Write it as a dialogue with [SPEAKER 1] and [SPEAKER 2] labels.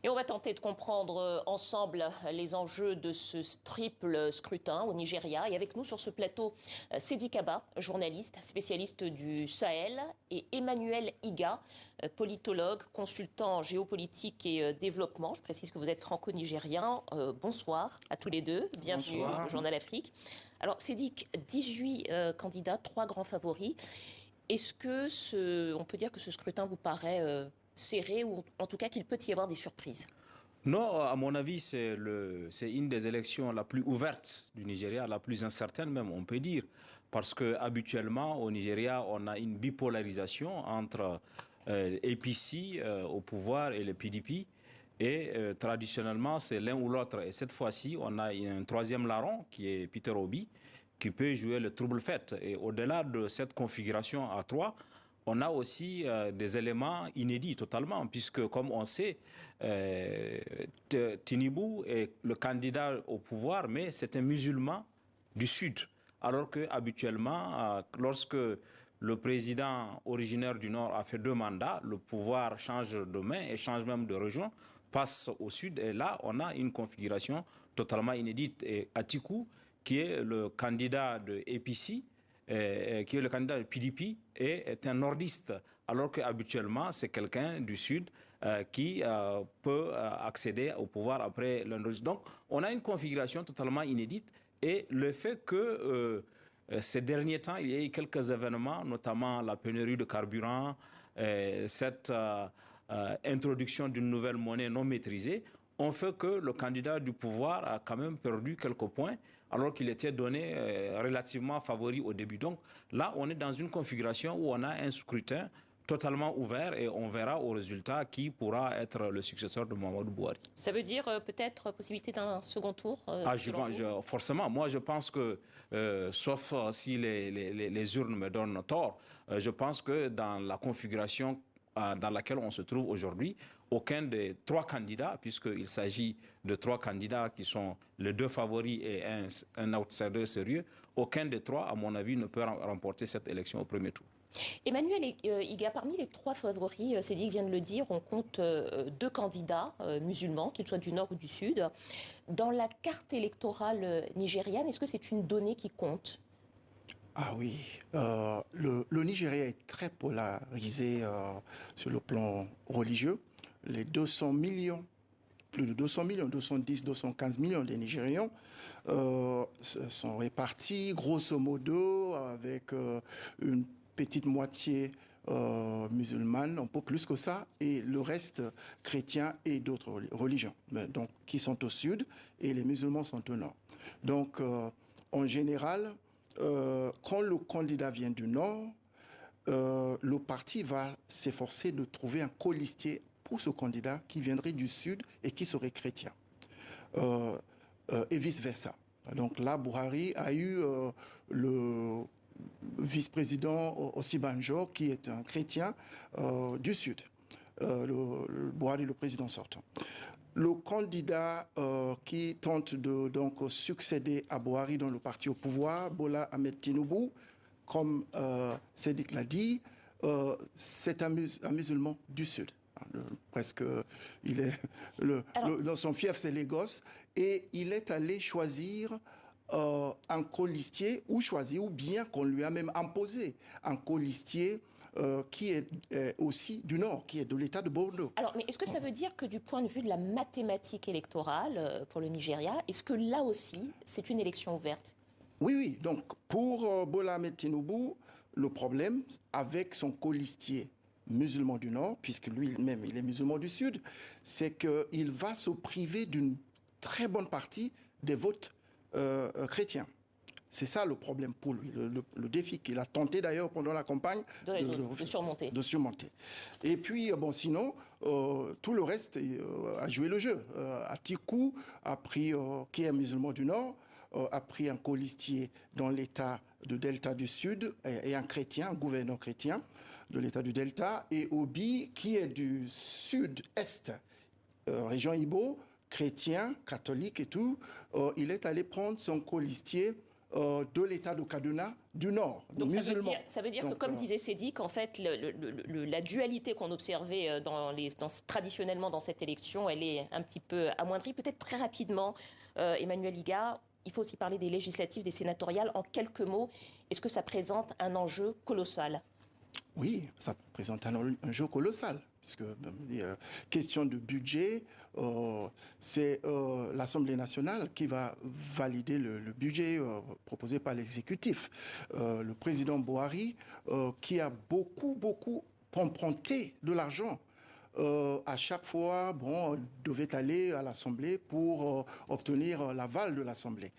[SPEAKER 1] Et on va tenter de comprendre ensemble les enjeux de ce triple scrutin au Nigeria. Et avec nous sur ce plateau, Sédi Kaba, journaliste, spécialiste du Sahel, et Emmanuel Iga, politologue, consultant géopolitique et développement. Je précise que vous êtes franco-nigérien. Bonsoir à tous les deux. Bienvenue
[SPEAKER 2] Bonsoir.
[SPEAKER 1] au Journal Afrique. Alors Sédi, 18 candidats, 3 grands favoris. Est-ce que on peut dire que ce scrutin vous paraît serré ou en tout cas qu'il peut y avoir des surprises?
[SPEAKER 2] Non, à mon avis, c'est une des élections la plus ouverte du Nigeria, la plus incertaine même, on peut dire. Parce que habituellement, au Nigeria, on a une bipolarisation entre APC au pouvoir et le PDP. Et traditionnellement, c'est l'un ou l'autre. Et cette fois-ci, on a un troisième larron, qui est Peter Obi, qui peut jouer le trouble fait. Et au-delà de cette configuration à 3, on a aussi des éléments inédits totalement, puisque comme on sait, Tinubu est le candidat au pouvoir, mais c'est un musulman du Sud. Alors que habituellement, lorsque le président originaire du Nord a fait 2 mandats, le pouvoir change de main et change même de région, passe au Sud. Et là, on a une configuration totalement inédite. Et Atiku, qui est le candidat de APC, qui est le candidat du PDP, est un nordiste, alors qu'habituellement, c'est quelqu'un du Sud qui peut accéder au pouvoir après le nordiste. Donc, on a une configuration totalement inédite et le fait que ces derniers temps, il y a eu quelques événements, notamment la pénurie de carburant, cette introduction d'une nouvelle monnaie non maîtrisée, ont fait que le candidat du pouvoir a quand même perdu quelques points, alors qu'il était donné relativement favori au début. Donc là, on est dans une configuration où on a un scrutin totalement ouvert et on verra au résultat qui pourra être le successeur de Muhammadu Buhari.
[SPEAKER 1] Ça veut dire peut-être possibilité d'un second tour
[SPEAKER 2] Forcément, moi je pense que, sauf si les urnes me donnent tort, je pense que dans la configuration dans laquelle on se trouve aujourd'hui, aucun des 3 candidats, puisqu'il s'agit de 3 candidats qui sont les 2 favoris et un outsider sérieux, aucun des 3, à mon avis, ne peut remporter cette élection au premier tour.
[SPEAKER 1] Emmanuel Iga, parmi les 3 favoris, Sédic vient de le dire, on compte 2 candidats musulmans, qu'ils soient du nord ou du sud. Dans la carte électorale nigériane, est-ce que c'est une donnée qui compte?
[SPEAKER 3] Ah oui, le Nigeria est très polarisé sur le plan religieux. Les 200 millions, plus de 200 millions, 210, 215 millions de Nigérians sont répartis grosso modo avec une petite moitié musulmane, un peu plus que ça, et le reste chrétien et d'autres religions, donc qui sont au sud et les musulmans sont au nord. Donc en général, quand le candidat vient du Nord, le parti va s'efforcer de trouver un colistier pour ce candidat qui viendrait du Sud et qui serait chrétien. Et vice-versa. Donc là, Buhari a eu le vice-président Osibanjo, qui est un chrétien du Sud. Buhari, le président sortant. Le candidat qui tente de donc succéder à Buhari dans le parti au pouvoir, Bola Ahmed Tinubu, comme Sédic l'a dit, c'est un musulman du Sud. Presque, il est dans son fief, c'est Lagos, et il est allé choisir un colistier, ou bien qu'on lui a même imposé un colistier qui est aussi du Nord, qui est de l'État de Borno.
[SPEAKER 1] Alors, mais est-ce que ça veut dire que du point de vue de la mathématique électorale pour le Nigeria, est-ce que là aussi, c'est une élection ouverte?
[SPEAKER 3] Oui, oui. Donc, pour Bola Ahmed Tinubu, le problème avec son colistier musulman du Nord, puisque lui-même, il est musulman du Sud, c'est qu'il va se priver d'une très bonne partie des votes chrétiens. C'est ça le problème pour lui, le défi qu'il a tenté d'ailleurs pendant la campagne
[SPEAKER 1] de surmonter.
[SPEAKER 3] Et puis, bon, sinon, tout le reste a joué le jeu. Atiku a pris, qui est musulman du Nord, a pris un colistier dans l'État de Delta du Sud et un chrétien, un gouverneur chrétien de l'État du Delta, et Obi, qui est du Sud-Est, région Ibo, chrétien, catholique et tout, il est allé prendre son colistier de l'État de Kaduna du Nord,
[SPEAKER 1] Donc
[SPEAKER 3] musulmans.
[SPEAKER 1] Ça veut dire que, comme disait Sédic, en fait, la dualité qu'on observait traditionnellement dans cette élection, elle est un petit peu amoindrie. Peut-être très rapidement, Emmanuel Iga, il faut aussi parler des législatives, des sénatoriales. En quelques mots, est-ce que ça présente un enjeu colossal ?
[SPEAKER 3] Oui, ça présente un enjeu colossal, puisque question de budget, c'est l'Assemblée nationale qui va valider le budget proposé par l'exécutif. Le président Buhari, qui a beaucoup emprunté de l'argent, à chaque fois, devait aller à l'Assemblée pour obtenir l'aval de l'Assemblée.